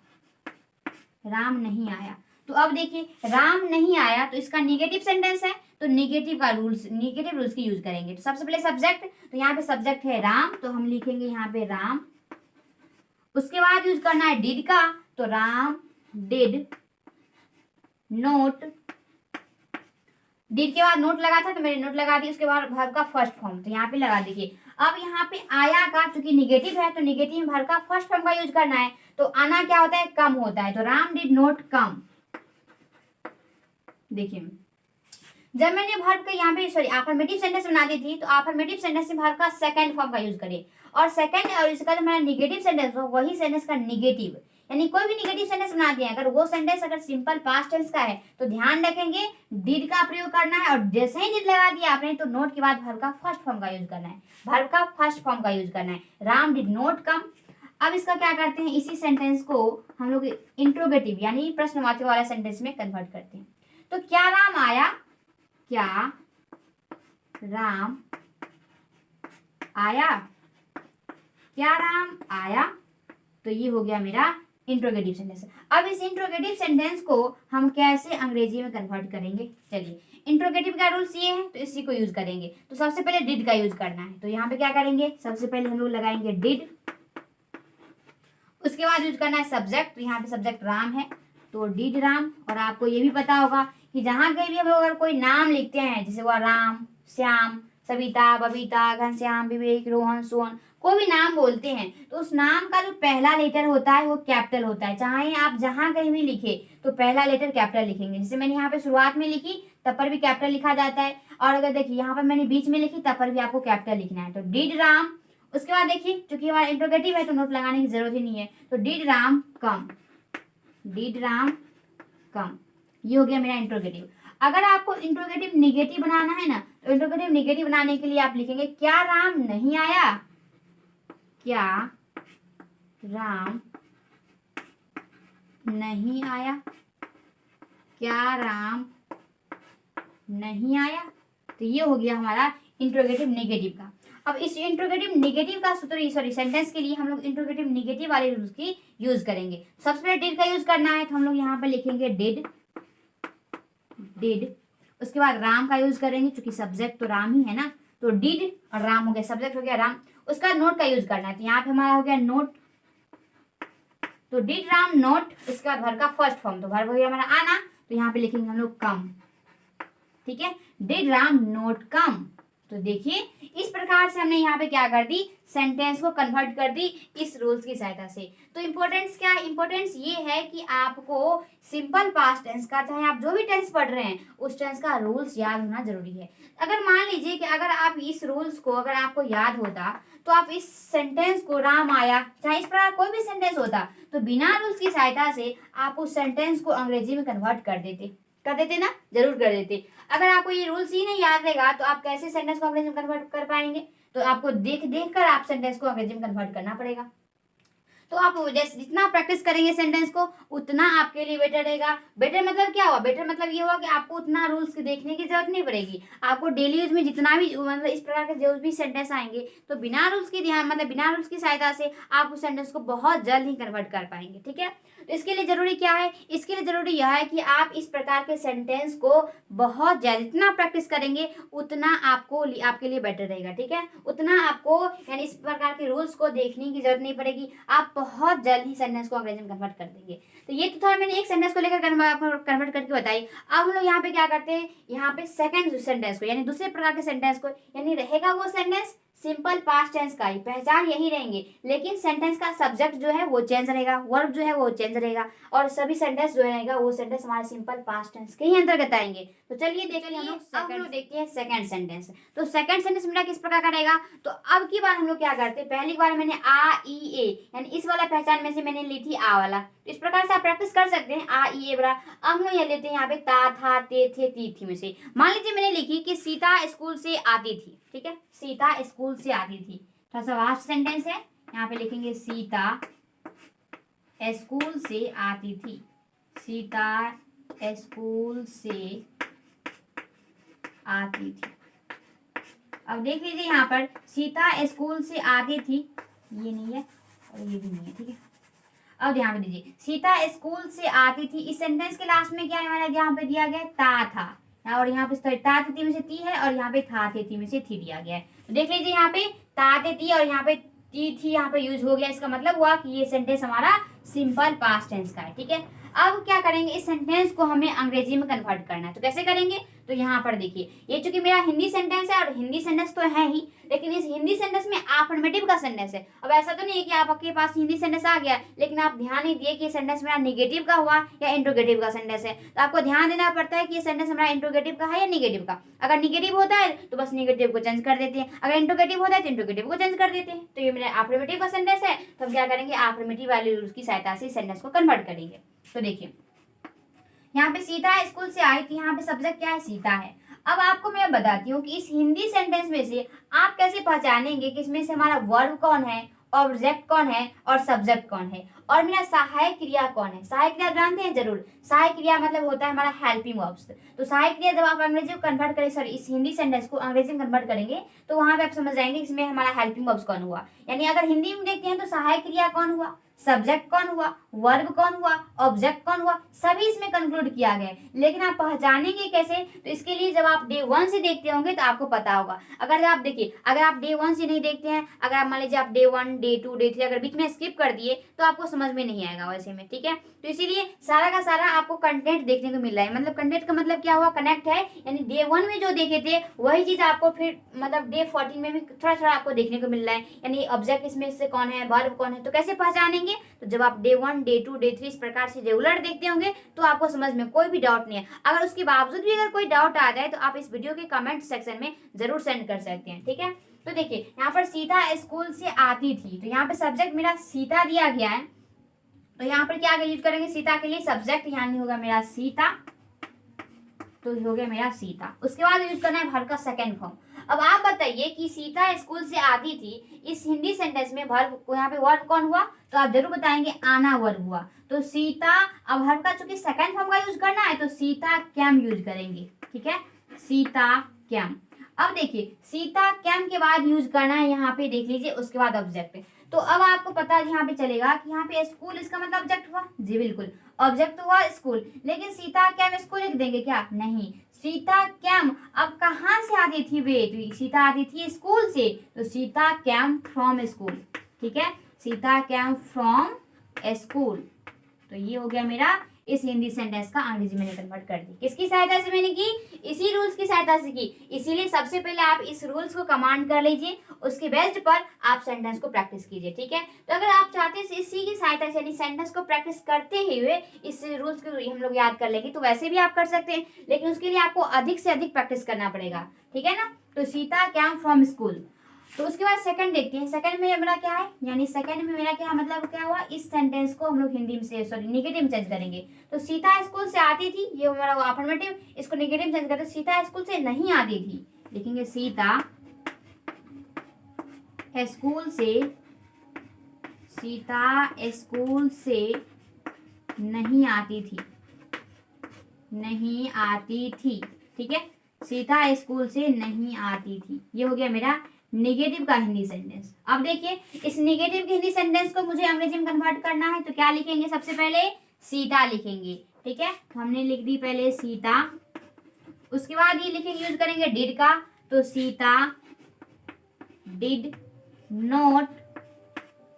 राम नहीं आया। तो अब देखिए राम नहीं आया, तो इसका निगेटिव सेंटेंस है, तो निगेटिव रूल्स की यूज करेंगे। तो सबसे पहले सब्जेक्ट, तो यहाँ पे सब्जेक्ट है राम, तो हम लिखेंगे यहाँ पे राम। उसके बाद यूज करना है डिड का, तो राम डिड नोट, डिड के बाद नोट लगा था तो मैंने नोट लगा दी, उसके बाद वर्ब का फर्स्ट फॉर्म, तो यहाँ पे लगा दीजिए। अब यहाँ पे आया का चूंकि निगेटिव है, तो निगेटिव वर्ब का फर्स्ट फॉर्म का यूज करना है, तो आना क्या होता है, कम होता है, तो राम डिड नोट कम। देखिए जब मैंने वर्ब का यहाँ पे सॉरी अफर्मेटिव सेंटेंस बना दी थी, तो अफर्मेटिव सेंटेंस में वर्ब का सेकंड फॉर्म का यूज करें, और सेकंड और इसका जो मेरा निगेटिव सेंटेंस हो वही सेंटेंस का निगेटिव, यानी कोई भी निगेटिव सेंटेंस बना दिया अगर वो सेंटेंस अगर सिंपल पास्ट टेंस का है, तो ध्यान रखेंगे डिड का प्रयोग करना है, और जैसे ही डिड लगा दिया आपने, तो नोट के बाद वर्ब का फर्स्ट फॉर्म का यूज करना है, वर्ब का फर्स्ट फॉर्म का यूज करना है, राम डिड नोट कम। अब इसका क्या करते हैं, इसी सेंटेंस को हम लोग इंट्रोगेटिव यानी प्रश्नवाचक वाला सेंटेंस में कन्वर्ट करते हैं। तो क्या राम आया, क्या राम आया, क्या राम आया, तो ये हो गया मेरा इंट्रोगेटिव सेंटेंस। अब इस इंट्रोगेटिव सेंटेंस को हम कैसे अंग्रेजी में कन्वर्ट करेंगे, चलिए इंट्रोगेटिव का रूल्स ये है, तो इसी को यूज करेंगे। तो सबसे पहले डिड का यूज करना है, तो यहाँ पे क्या करेंगे, सबसे पहले हम लोग लगाएंगे डिड, उसके बाद यूज करना है सब्जेक्ट, तो यहाँ पे सब्जेक्ट राम है, तो डिड राम। और आपको ये भी पता होगा कि जहां कहीं भी हम लोग अगर कोई नाम लिखते हैं, जैसे वो राम, श्याम, सविता, बबीता, घनश्याम, विवेक, रोहन, सोहन, कोई भी नाम बोलते हैं, तो उस नाम का जो पहला लेटर होता है वो कैपिटल होता है, चाहे आप जहां कहीं भी लिखे तो पहला लेटर कैपिटल लिखेंगे। जैसे मैंने यहाँ पे शुरुआत में लिखी तब पर भी कैपिटल लिखा जाता है, और अगर देखिए यहाँ पर मैंने बीच में लिखी तब पर भी आपको कैपिटल लिखना है, तो डिड राम। उसके बाद देखिए चूंकि हमारा इंट्रोगेटिव है तो नोट लगाने की जरूरत ही नहीं है, तो did Ram come, did Ram come, ये हो गया मेरा इंट्रोगेटिव। अगर आपको इंट्रोगेटिव निगेटिव बनाना है ना, तो इंट्रोगेटिव निगेटिव बनाने के लिए आप लिखेंगे क्या राम नहीं आया, क्या राम नहीं आया, क्या राम नहीं आया। तो ये हो गया हमारा इंट्रोगेटिव नेगेटिव का। अब इस इंट्रोगेटिव नेगेटिव का सूत्र सॉरी सेंटेंस के लिए हम लोग इंट्रोगेटिव नेगेटिव वाले रूल्स की यूज करेंगे। सबसे पहले डिड का यूज करना है, तो हम लोग यहाँ पर लिखेंगे डिड, डिड। उसके बाद राम का यूज करेंगे, क्योंकि सब्जेक्ट तो राम ही है ना, तो डिड और राम हो गया, सब्जेक्ट हो गया राम। उसके बाद नोट का यूज करना है, तो यहाँ पे हमारा हो गया नोट, तो डिड राम नोट। उसके बाद वर्ब का फर्स्ट फॉर्म, तो वर्ब हो गया हमारा आना, तो यहाँ पे लिखेंगे हम लोग कम। ठीक है, डिड राम नोट कम। तो देखिए इस प्रकार से हमने यहाँ पे क्या कर दी, सेंटेंस को कन्वर्ट कर दी इस रूल्स की सहायता से। तो इंपॉर्टेंस क्या है, इंपॉर्टेंस ये है कि आपको सिंपल पास्ट टेंस का, चाहे आप जो भी टेंस पढ़ रहे हैं उस टेंस का रूल्स याद होना जरूरी है। अगर मान लीजिए कि अगर आप इस रूल्स को अगर आपको याद होता, तो आप इस सेंटेंस को राम आया, चाहे इस प्रकार कोई भी सेंटेंस होता, तो बिना रूल्स की सहायता से आप उस सेंटेंस को अंग्रेजी में कन्वर्ट कर देते ना, जरूर कर देते। अगर आपको ये रूल्स ही नहीं याद रहेगा तो आप कैसे सेंटेंस को अंग्रेजी में कन्वर्ट कर पाएंगे। तो आपको देख देख कर आप सेंटेंस को अंग्रेजी में कन्वर्ट करना पड़ेगा। तो आप जैसे जितना प्रैक्टिस करेंगे सेंटेंस को उतना आपके लिए बेटर रहेगा। बेटर मतलब क्या हुआ, बेटर मतलब ये हुआ कि आपको उतना रूल्स की देखने की जरूरत नहीं पड़ेगी। आपको डेली यूज में जितना भी मतलब इस प्रकार के जो भी सेंटेंस आएंगे, तो बिना रूल्स की ध्यान मतलब बिना रूल्स की सहायता से आप उस सेंटेंस को बहुत जल्द ही कन्वर्ट कर पाएंगे। ठीक है, तो इसके लिए जरूरी क्या है, इसके लिए जरूरी यह है कि आप इस प्रकार के सेंटेंस को बहुत ज्यादा जितना प्रैक्टिस करेंगे उतना आपको आपके लिए बेटर रहेगा। ठीक है, उतना आपको यानी इस प्रकार के रूल्स को देखने की जरूरत नहीं पड़ेगी, आप बहुत जल्द ही सेंटेंस को अंग्रेजी में कन्वर्ट कर देंगे। तो ये तो था मैंने एक सेंटेंस को लेकर कन्वर्ट करके बताई। अब हम लोग यहाँ पे क्या करते हैं, यहाँ पे सेकंड सेंटेंस को यानी दूसरे प्रकार के सेंटेंस को, यानी रहेगा वो सेंटेंस सिंपल पास्ट टेंस का ही, पहचान यही रहेंगे, लेकिन सेंटेंस का सब्जेक्ट जो है वो चेंज रहेगा, वर्ब जो है वो चेंज रहेगा, और सभी सेंटेंस जो रहेगा वो सेंटेंस हमारे सिंपल पास्ट टेंस के ही अंतर्गत आएंगे। तो चलिए देखिए हम लोग देखते हैं सेकंड सेंटेंस। तो सेकंड सेंटेंस मेरा किस प्रकार का रहेगा, तो अब की बार हम लोग क्या करते हैं, पहली बार मैंने आ ई ए यानी इस वाला पहचान में से मैंने ली थी आ वाला, तो इस प्रकार से आप प्रैक्टिस कर सकते हैं आ ई ए बड़ा। अब हम लोग ये लेते हैं यहाँ पे ता था ते थे ती थी में से। मान लीजिए मैंने लिखी कि सीता स्कूल से आती थी। ठीक है, सीता स्कूल से आती थी, थोड़ा सा वास्ट सेंटेंस है, यहाँ पे लिखेंगे सीता स्कूल से आती थी, सीता स्कूल से आती थी। अब देख लीजिए यहाँ पर सीता स्कूल से आती थी, ये नहीं है और ये भी नहीं है। ठीक है, अब ध्यान दीजिए सीता स्कूल से आती थी, इस सेंटेंस के लास्ट में क्या है हमारा, यहाँ पे दिया गया ता था, और यहाँ पे ता थी में से ती है और यहाँ पे था थी में से थी दिया गया है। तो देख लीजिए यहाँ पे ता थी और यहाँ पे ती थी यहाँ पे यूज हो गया, इसका मतलब हुआ कि ये सेंटेंस हमारा सिंपल पास्ट टेंस का है। ठीक है, अब क्या करेंगे, इस सेंटेंस को हमें अंग्रेजी में कन्वर्ट करना है। तो कैसे करेंगे, तो यहाँ पर देखिए ये चूंकि मेरा हिंदी सेंटेंस है और हिंदी सेंटेंस तो है ही, लेकिन इस हिंदी सेंटेंस में अफर्मेटिव का सेंटेंस है। अब ऐसा तो नहीं है कि आपके पास हिंदी सेंटेंस आ गया लेकिन आप ध्यान नहीं दिए कि सेंटेंस मेरा नेगेटिव का हुआ या इंट्रोगेटिव का सेंटेंस है। तो आपको ध्यान देना पड़ता है कि ये सेंटेंस हमारा इंट्रोगेटिव का है या नेगेटिव का। अगर नेगेटिव होता है तो बस नेगेटिव को चेंज कर देते हैं, अगर इंट्रोगेटिव होता है तो इंट्रोगेटिव को चेंज कर देते हैं। तो ये मेरा अफर्मेटिव का सेंटेंस है, तो हम क्या करेंगे, अफर्मेटिव वाले रूल्स की सहायता से सेंटेंस को कन्वर्ट करेंगे। तो देखिए यहाँ पे सीता स्कूल से आई थी, यहाँ पे सब्जेक्ट क्या है, सीता है। अब आपको मैं बताती हूँ कि इस हिंदी सेंटेंस में से आप कैसे पहचानेंगे कि इसमें से हमारा वर्ब कौन है, ऑब्जेक्ट कौन है और सब्जेक्ट कौन है, और मेरा सहायक क्रिया कौन है। सहायक क्रिया जानते हैं जरूर, सहायक क्रिया मतलब होता है हमारा हेल्पिंग वर्ब्स। तो सहायक क्रिया जब आप अंग्रेजी को कन्वर्ट करें, सॉरी इस हिंदी सेंटेंस को अंग्रेजी में कन्वर्ट करेंगे तो वहां पे आप समझ जाएंगे इसमें हमारा हेल्पिंग वर्ब्स कौन हुआ। यानी अगर हिंदी में देखते हैं तो सहायक क्रिया कौन हुआ, सब्जेक्ट कौन हुआ, वर्ब कौन हुआ, ऑब्जेक्ट कौन हुआ, सभी इसमें कंक्लूड किया गया है। लेकिन आप पहचानेंगे कैसे, तो इसके लिए जब आप डे 1 से देखते होंगे तो आपको पता होगा। अगर आप देखिए, अगर आप डे 1 से नहीं देखते हैं, अगर आप मान लीजिए आप डे 1 डे 2 डे 3 अगर बीच में स्किप कर दिए तो आपको समझ में नहीं आएगा वैसे में। ठीक है, तो इसीलिए सारा का सारा आपको कंटेंट देखने को मिल रहा है। मतलब कंटेंट का मतलब क्या हुआ, कनेक्ट है, यानी डे 1 में जो देखे थे वही चीज आपको फिर मतलब डे 14 में भी थोड़ा थोड़ा आपको देखने को मिल रहा है। यानी ऑब्जेक्ट इसमें से कौन है, वर्ब कौन है, तो कैसे पहचानेंगे, तो जब आप डे 1 डे 2 डे 3 इस प्रकार से रेगुलर देखते होंगे तो आपको समझ में कोई भी डाउट नहीं है। अगर उसके बावजूद भी अगर कोई डाउट आ जाए तो आप इस वीडियो के कमेंट सेक्शन में जरूर सेंड कर सकते हैं। ठीक है, तो देखिए यहाँ पर सीता स्कूल से आती थी, तो यहाँ पे सब्जेक्ट मेरा सीता दिया गया है, तो यहाँ पर क्या यूज करेंगे, सीता के लिए सब्जेक्ट यानी होगा मेरा सीता, तो हो गया मेरा सीता। उसके बाद यूज करना है वर्ब का सेकंड फॉर्म। अब आप बताइए कि सीता स्कूल से आती थी, इस हिंदी सेंटेंस में वर्ब, यहाँ पे वर्ब कौन हुआ, तो आप जरूर बताएंगे आना वर्ब हुआ। तो सीता, अब वर्ब का चूंकि सेकंड फॉर्म का यूज करना है तो सीता कैम यूज करेंगे, ठीक है, सीता कैम। अब देखिए सीता कैम के बाद यूज करना है यहाँ पे, देख लीजिए, उसके बाद ऑब्जेक्ट। तो अब आपको पता यहाँ पे चलेगा कि यहाँ पे स्कूल इसका मतलब ऑब्जेक्ट हुआ, जी बिल्कुल, ऑब्जेक्ट हुआ स्कूल, लेकिन सीता कैम स्कूल लिख देंगे क्या, नहीं, सीता कैम अब कहाँ से आती थी वे, तो सीता आती थी स्कूल से, तो सीता कैम फ्रॉम स्कूल, ठीक है, सीता कैम फ्रॉम स्कूल। तो ये हो गया मेरा इस हिंदी सेंटेंस का अंग्रेजी में कन्वर्ट कर दी। किसकी सहायता से मैंने की, इसी रूल्स की सहायता से की, इसीलिए सबसे पहले आप इस रूल्स को कमांड कर लीजिए, उसके बेस्ड पर आप सेंटेंस को प्रैक्टिस कीजिए, ठीक है। तो अगर आप चाहते हैं इसी की सहायता से यानी सेंटेंस को प्रैक्टिस करते हुए इस रूल्स को हम लोग याद कर लेंगे, तो वैसे भी आप कर सकते हैं, लेकिन उसके लिए आपको अधिक से अधिक प्रैक्टिस करना पड़ेगा, ठीक है ना। तो सीता कैम फ्रॉम स्कूल। तो उसके बाद सेकंड देखते हैं, सेकंड में मेरा क्या है, यानी सेकंड में मेरा क्या मतलब क्या हुआ, इस सेंटेंस को हम लोग हिंदी में से सॉरी नेगेटिव में चेंज करेंगे। तो सीता स्कूल से आती थी, ये हमारा अफर्मेटिव, इसको नेगेटिव में चेंज करते, सीता स्कूल से नहीं आती थी, लिखेंगे सीता स्कूल से, सीता स्कूल से नहीं आती थी, नहीं आती थी, ठीक है, सीता स्कूल से नहीं आती थी। ये हो गया मेरा नेगेटिव का हिंदी सेंटेंस। अब देखिए इस नेगेटिव के हिंदी सेंटेंस को मुझे अंग्रेजी में कन्वर्ट करना है, तो क्या लिखेंगे, सबसे पहले सीता लिखेंगे, ठीक है, तो हमने लिख दी पहले सीता, उसके बाद ये लिखेंगे, यूज करेंगे डिड का, तो Sita did not,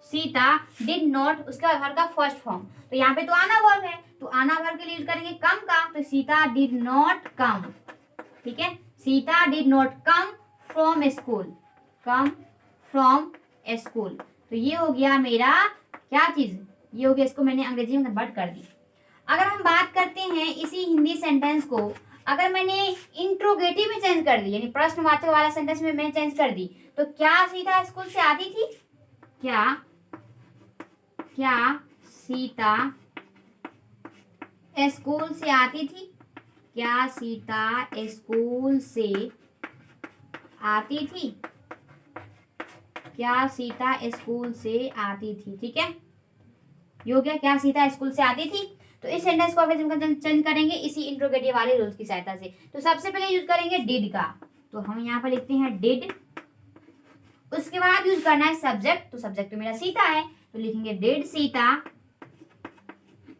Sita did not, उसके बाद वर्ब का फर्स्ट फॉर्म, तो यहाँ पे तो आना वर्ब है, तो आना वर्ब के लिए यूज करेंगे कम का, तो सीता डिड नॉट कम, ठीक है, Sita did not come from school, come from school. तो ये हो गया मेरा क्या चीज, ये हो गया, इसको मैंने अंग्रेजी में कन्वर्ट कर दी। अगर हम बात करते हैं इसी हिंदी सेंटेंस को, अगर मैंने इंट्रोगेटिव में चेंज कर दी, यानी प्रश्नवाचक वाला सेंटेंस में मैं चेंज कर दी, तो क्या सीता स्कूल से आती थी, क्या सीता स्कूल से आती थी, क्या सीता स्कूल से आती थी, क्या सीता स्कूल से आती थी, ठीक है, ये हो गया क्या सीता स्कूल से आती थी। तो इस सेंटेंस को आप चेंज करेंगे इसी इंट्रोगेटिव वाले रूल्स की सहायता से। तो सबसे पहले यूज करेंगे डिड का, तो हम यहाँ पर लिखते हैं डिड, उसके बाद यूज करना है सब्जेक्ट, तो सब्जेक्ट तो मेरा सीता है, तो लिखेंगे डिड सीता,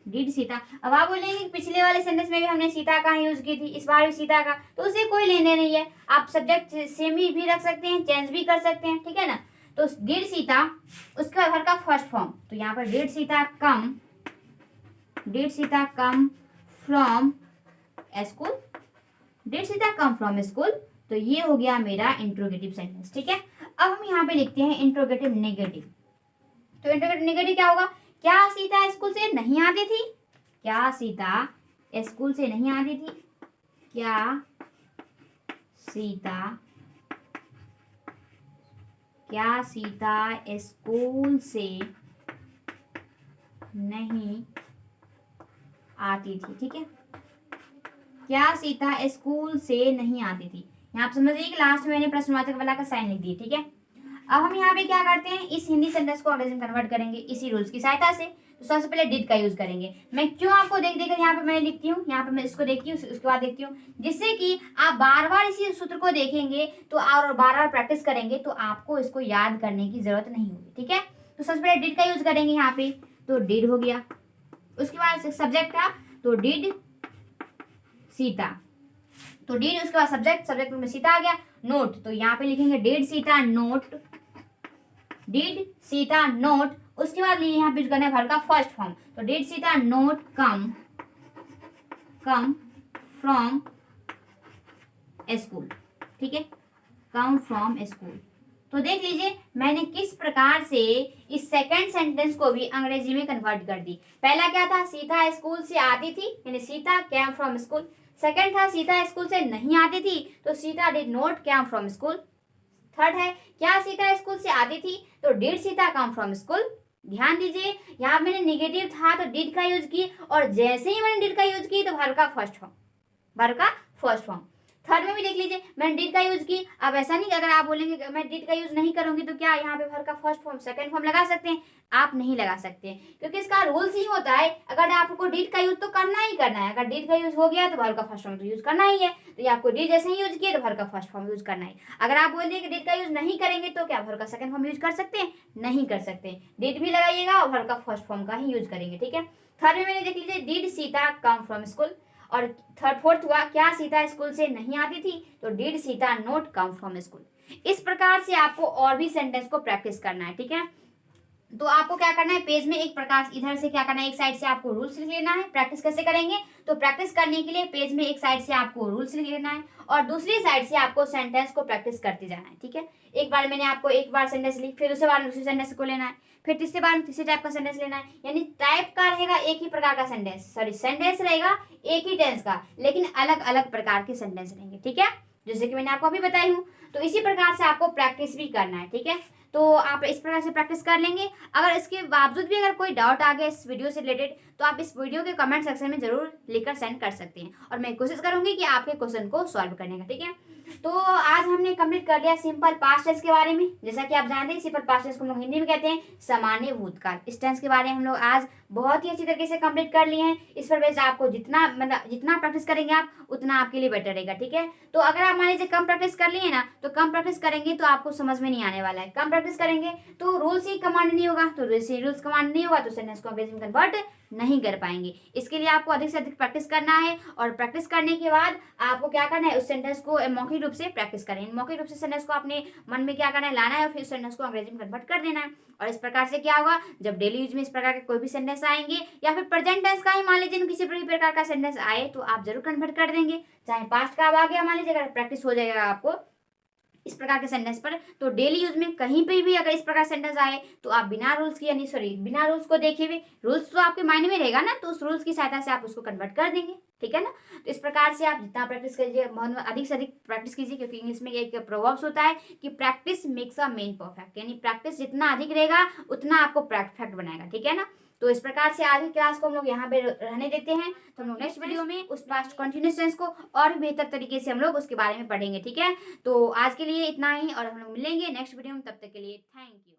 डिड सीता। अब आप बोलेंगे पिछले वाले सेंटेंस में भी हमने सीता का यूज की थी, इस बार भी सीता का, तो उसे कोई लेने नहीं है, आप सब्जेक्ट सेम ही भी रख सकते हैं, चेंज भी कर सकते हैं, ठीक है ना। तो डिड सीता, उसके बाद वर्ब का फर्स्ट फॉर्म, तो यहाँ पर did Sita come, did Sita come from school, did Sita come from school. तो ये हो गया मेरा इंट्रोगेटिव सेंटेंस, ठीक है। अब हम यहाँ पे लिखते हैं इंट्रोगेटिव नेगेटिव। तो इंट्रोगेटिव नेगेटिव क्या होगा, क्या सीता स्कूल से नहीं आती थी, क्या सीता स्कूल से नहीं आती थी, क्या सीता स्कूल से नहीं आती थी, ठीक है, क्या सीता स्कूल से नहीं आती थी। यहाँ पे समझिए कि लास्ट में मैंने प्रश्नवाचक वाला का साइन लिख दिया, ठीक है। अब हम यहाँ पे क्या करते हैं, इस हिंदी सेंटेंस को अंग्रेजी में कन्वर्ट करेंगे इसी रूल्स की सहायता से। तो सबसे पहले डिड का यूज करेंगे, मैं क्यों आपको देख देकर यहाँ पे मैं लिखती हूँ, यहाँ पे मैं इसको देखती हूँ, उसके बाद देखती हूँ, जिससे कि आप बार बार इसी सूत्र को देखेंगे तो और बार बार प्रैक्टिस करेंगे तो आपको इसको याद करने की जरूरत नहीं होगी, ठीक है। तो सबसे पहले डिड का यूज करेंगे यहाँ पे, तो डिड हो गया, उसके बाद सब्जेक्ट था, तो डिड सीता, तो डिड, उसके बाद सब्जेक्ट में सीता आ गया, नोट, तो यहाँ पे लिखेंगे did Sita note, did Sita note, उसके बाद यहाँ पे करना है वर्ब का फर्स्ट फॉर्म, तो did Sita note come from school, ठीक है, कम फ्रॉम स्कूल। तो देख लीजिए मैंने किस प्रकार से इस सेकंड सेंटेंस को भी अंग्रेजी में कन्वर्ट कर दी। पहला क्या था, सीता स्कूल से आती थी, यानी Sita came from school. Second था सीता स्कूल से नहीं आती थी, तो Sita did not came from school. Third है क्या सीता स्कूल से आती थी, तो did Sita come from school. ध्यान दीजिए यहाँ मैंने नेगेटिव था तो डिड का यूज की, और जैसे ही मैंने डिड का यूज की तो वर्ब का फर्स्ट फॉर्म, थर्ड में भी देख लीजिए, मैंने डिड का यूज की। अब ऐसा नहीं कि अगर आप बोलेंगे कि मैं डिड का यूज नहीं करूंगी तो क्या यहाँ पे वर्ब का फर्स्ट फॉर्म सेकंड फॉर्म लगा सकते हैं? आप नहीं लगा सकते हैं, क्योंकि इसका रूल्स ही होता है अगर आपको डिड का यूज तो करना ही करना है। अगर डिड का यूज हो गया तो वर्ब का फर्स्ट फॉर्म तो यूज करना ही है। तो ये आपको डिड जैसे ही यूज किया तो वर्ब का फर्स्ट फॉर्म यूज करना है। अगर आप बोल दिए कि डिड का यूज नहीं करेंगे तो क्या वर्ब का सेकंड फॉर्म यूज कर सकते हैं? नहीं कर सकते। डिड भी लगाइएगा और वर्ब का फर्स्ट फॉर्म का ही यूज करेंगे, ठीक है। थर्ड में मैंने देख लीजिए, did Sita come from school. और थर्ड फोर्थ हुआ, क्या सीता स्कूल से नहीं आती थी? तो did Sita not come from school. इस प्रकार से आपको और भी सेंटेंस को प्रैक्टिस करना है, ठीक है। तो आपको क्या करना है, पेज में एक प्रकार इधर से क्या करना है, एक साइड से आपको रूल्स लिख लेना है। प्रैक्टिस कैसे करेंगे? तो प्रैक्टिस करने के लिए पेज में एक साइड से आपको रूल्स लिख लेना है और दूसरी साइड से आपको सेंटेंस को प्रैक्टिस करते जाना है, ठीक है। एक बार मैंने आपको एक बार सेंटेंस लिख, फिर दूसरे बार दूसरे सेंटेंस को लेना है, फिर तीसरे बार में तीसरे टाइप का सेंटेंस लेना है। यानी टाइप का रहेगा एक ही प्रकार का सेंटेंस, सॉरी सेंटेंस रहेगा एक ही टेंस का, लेकिन अलग अलग प्रकार के सेंटेंस रहेंगे, ठीक है, जैसे कि मैंने आपको अभी बताई हूँ। तो इसी प्रकार से आपको प्रैक्टिस भी करना है, ठीक है। तो आप इस प्रकार से प्रैक्टिस कर लेंगे। अगर इसके बावजूद भी अगर कोई डाउट आ गया इस वीडियो से रिलेटेड तो आप इस वीडियो के कमेंट सेक्शन में जरूर लिखकर सेंड कर सकते हैं और मैं कोशिश करूंगी कि आपके क्वेश्चन को सॉल्व करने का, ठीक है। तो आज हमने कंप्लीट कर लिया सिंपल पास्ट टेंस के बारे में। जैसा कि आप जानते हैं सिंपल पास्ट टेंस को हम लोग हिंदी में कहते हैं सामान्य भूतकाल। इस टेंस के बारे में हम लोग आज बहुत ही अच्छी तरीके से कंप्लीट कर लिए हैं। इस पर बेस आपको जितना प्रैक्टिस करेंगे आप उतना आपके लिए बेटर रहेगा, ठीक है। तो अगर आप मान लीजिए कम प्रैक्टिस कर लिए ना, तो कम प्रैक्टिस करेंगे तो आपको समझ में नहीं आने वाला है। कम प्रैक्टिस करेंगे तो रूल्स ही कमांड नहीं होगा, तो रूल्स कमांड नहीं होगा तो सेंटेंस को अंग्रेजी में कन्वर्ट नहीं कर पाएंगे। इसके लिए आपको अधिक से अधिक प्रैक्टिस करना है और प्रैक्टिस करने के बाद आपको क्या करना है, उस सेंटेंस को मौखिक रूप से प्रैक्टिस करें। मौखिक रूप से सेंटेंस को अपने मन में क्या करना है, लाना है और फिर सेंटेंस को अंग्रेजी में कन्वर्ट कर देना है। और इस प्रकार से क्या होगा, जब डेली यूज में इस प्रकार के कोई भी सेंटेंस आएंगे या फिर प्रेजेंट टेंस का ही मान लीजिए किसी भी प्रकार का सेंटेंस आए तो आप जरूर कन्वर्ट कर देंगे। चाहे पास्ट का आ गया मान लीजिए, अगर प्रैक्टिस हो जाएगा आपको इस प्रकार के सेंटेंस पर, तो डेली यूज में कहीं पे भी अगर इस प्रकार सेंटेंस आए तो आप बिना रूल्स की यानी सॉरी बिना रूल्स को देखे हुए, रूल्स तो आपके माइंड में रहेगा ना, तो उस रूल्स की सहायता से आप उसको कन्वर्ट कर देंगे, ठीक है ना। तो इस प्रकार से आप जितना प्रैक्टिस कीजिए, अधिक से अधिक प्रैक्टिस कीजिए, क्योंकि इंग्लिश में एक प्रोवर्ब्स होता है कि practice makes a man perfect, यानी प्रैक्टिस जितना अधिक रहेगा उतना आपको परफेक्ट बनाएगा, ठीक है ना। तो इस प्रकार से आज की क्लास को हम लोग यहाँ पे रहने देते हैं। तो हम लोग नेक्स्ट वीडियो में उस पास्ट कंटिन्यूअस टेंस को और भी बेहतर तरीके से हम लोग उसके बारे में पढ़ेंगे, ठीक है। तो आज के लिए इतना ही और हम लोग मिलेंगे नेक्स्ट वीडियो में, तब तक के लिए थैंक यू।